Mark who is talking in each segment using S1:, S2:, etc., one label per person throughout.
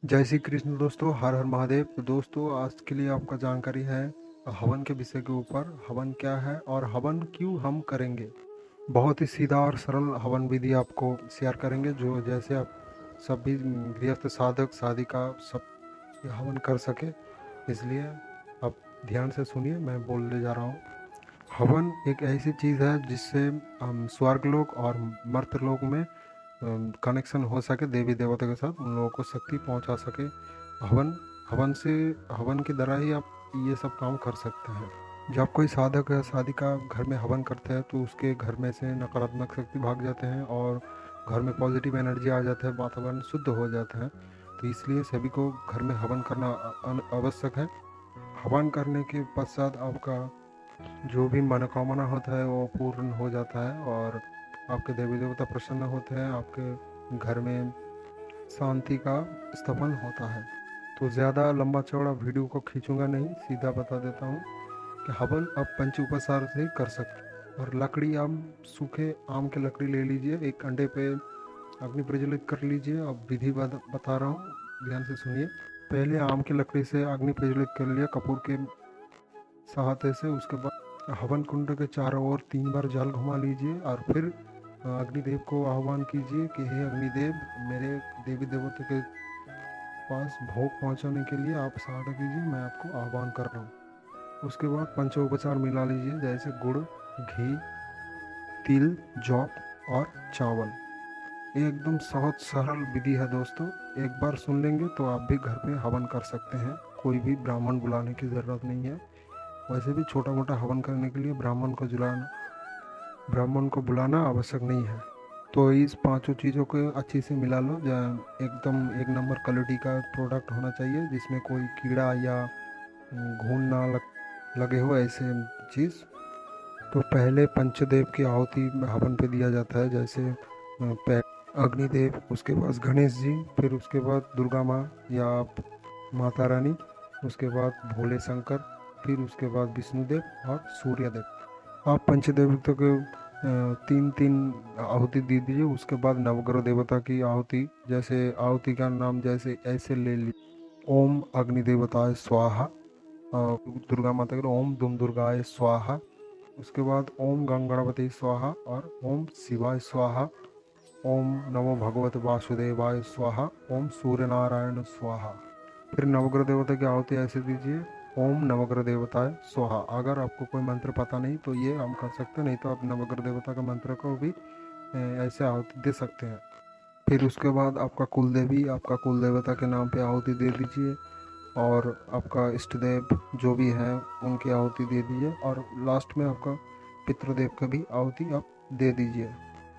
S1: जय श्री कृष्ण दोस्तों, हर हर महादेव। तो दोस्तों, आज के लिए आपका जानकारी है हवन के विषय के ऊपर। हवन क्या है और हवन क्यों हम करेंगे। बहुत ही सीधा और सरल हवन विधि आपको शेयर करेंगे, जो जैसे आप सभी गृहस्थ साधक साधिका सब ये हवन कर सके। इसलिए आप ध्यान से सुनिए, मैं बोलने जा रहा हूँ। हवन एक ऐसी चीज़ है जिससे हम स्वर्गलोक और मर्त्यलोक में कनेक्शन हो सके, देवी देवता के साथ उन लोगों को शक्ति पहुंचा सके। हवन हवन से हवन के द्वारा ही आप ये सब काम कर सकते हैं। जब कोई साधक या साधिका घर में हवन करते हैं तो उसके घर में से नकारात्मक शक्ति भाग जाते हैं और घर में पॉजिटिव एनर्जी आ जाता है, वातावरण शुद्ध हो जाता है। तो इसलिए सभी को घर में हवन करना आवश्यक है। हवन करने के पश्चात आपका जो भी मनोकामना होता है वो पूर्ण हो जाता है और आपके देवी देवता प्रसन्न होते हैं, आपके घर में शांति का स्थापन होता है। तो ज़्यादा लंबा चौड़ा वीडियो को खींचूंगा नहीं, सीधा बता देता हूँ कि हवन आप पंच उपचार से ही कर सकते हैं। और लकड़ी, आप सूखे आम की लकड़ी ले लीजिए, एक अंडे पे अग्नि प्रज्वलित कर लीजिए। अब विधि बता रहा हूँ, ध्यान से सुनिए। पहले आम की लकड़ी से अग्नि प्रज्वलित कर लिया कपूर के सहायता से। उसके बाद हवन कुंड के चारों ओर 3 बार जल घुमा लीजिए और फिर अग्निदेव को आह्वान कीजिए कि हे अग्निदेव, मेरे देवी देवता के पास भोग पहुंचाने के लिए आप सहायता कीजिए, मैं आपको आह्वान कर रहा हूँ। उसके बाद पंचोपचार मिला लीजिए, जैसे गुड़, घी, तिल, जौ और चावल। ये एकदम सहज सरल विधि है दोस्तों। एक बार सुन लेंगे तो आप भी घर पे हवन कर सकते हैं। कोई भी ब्राह्मण बुलाने की ज़रूरत नहीं है। वैसे भी छोटा मोटा हवन करने के लिए ब्राह्मण को बुलाना आवश्यक नहीं है। तो इस पांचों चीज़ों को अच्छे से मिला लो। एकदम एक नंबर क्वालिटी का प्रोडक्ट होना चाहिए, जिसमें कोई कीड़ा या घून ना लगे हो, ऐसे चीज़। तो पहले पंचदेव की आहुति हवन पे दिया जाता है, जैसे अग्निदेव, उसके बाद गणेश जी, फिर उसके बाद दुर्गा माँ या माता रानी, उसके बाद भोले शंकर, फिर उसके बाद विष्णुदेव और सूर्यदेव। आप पंचदेवता के 3-3 आहुति दे दीजिए। उसके बाद नवग्रह देवता की आहुति, जैसे आहुति का नाम जैसे ऐसे ले लीजिए, ओम अग्निदेवताय स्वाहा। दुर्गा माता के ओम दुम दुर्गाय स्वाहा। उसके बाद ओम गंगणपति स्वाहा और ओम शिवाय स्वाहा। ओम नमो भगवत वासुदेवाय स्वाहा। ओम सूर्य नारायण स्वाहा। फिर नवग्रह देवता की आहुति ऐसे दीजिए, ओम नवग्रह देवताय स्वाहा। अगर आपको कोई मंत्र पता नहीं तो ये हम कर सकते हैं, नहीं तो आप नवग्रह देवता का मंत्र को भी ऐसे आहुति दे सकते हैं। फिर उसके बाद आपका कुलदेवी, आपका कुल देवता के नाम पे आहुति दे दीजिए और आपका इष्ट देव जो भी है उनकी आहुति दे दीजिए। और लास्ट में आपका पितृदेव का भी आहुति आप दे दीजिए।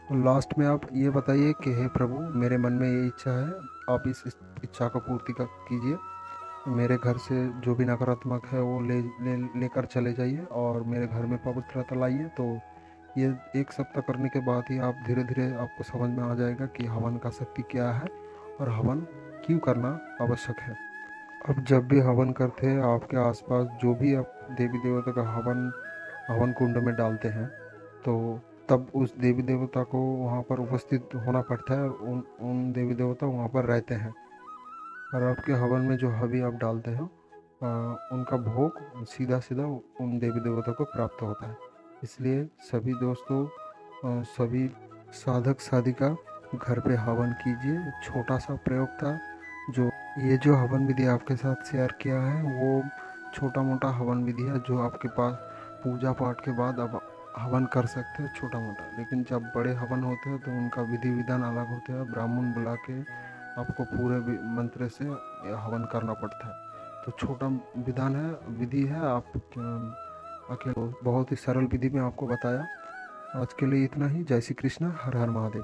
S1: तो लास्ट में आप ये बताइए कि हे प्रभु, मेरे मन में ये इच्छा है, आप इस इच्छा को पूर्ति कीजिए। मेरे घर से जो भी नकारात्मक है वो लेकर चले जाइए और मेरे घर में पवित्रता लाइए। तो ये 1 सप्ताह करने के बाद ही आप धीरे धीरे आपको समझ में आ जाएगा कि हवन का शक्ति क्या है और हवन क्यों करना आवश्यक है। अब जब भी हवन करते हैं, आपके आसपास जो भी आप देवी देवता का हवन हवन कुंड में डालते हैं, तो तब उस देवी देवता को वहाँ पर उपस्थित होना पड़ता है। उन उन देवी देवता वहाँ पर रहते हैं और आपके हवन में जो हवि आप डालते हो उनका भोग सीधा सीधा उन देवी देवता को प्राप्त होता है। इसलिए सभी दोस्तों, सभी साधक साधिका घर पे हवन कीजिए। छोटा सा प्रयोग था। जो हवन विधि आपके साथ शेयर किया है वो छोटा मोटा हवन विधि है, जो आपके पास पूजा पाठ के बाद अब हवन कर सकते हैं छोटा मोटा। लेकिन जब बड़े हवन होते हैं तो उनका विधि विधान अलग होते हैं। ब्राह्मण बुला के आपको पूरे मंत्र से हवन करना पड़ता है। तो छोटा विधान है, विधि है। आप अकेले बहुत ही सरल विधि में आपको बताया। आज के लिए इतना ही। जय श्री कृष्ण, हर हर महादेव।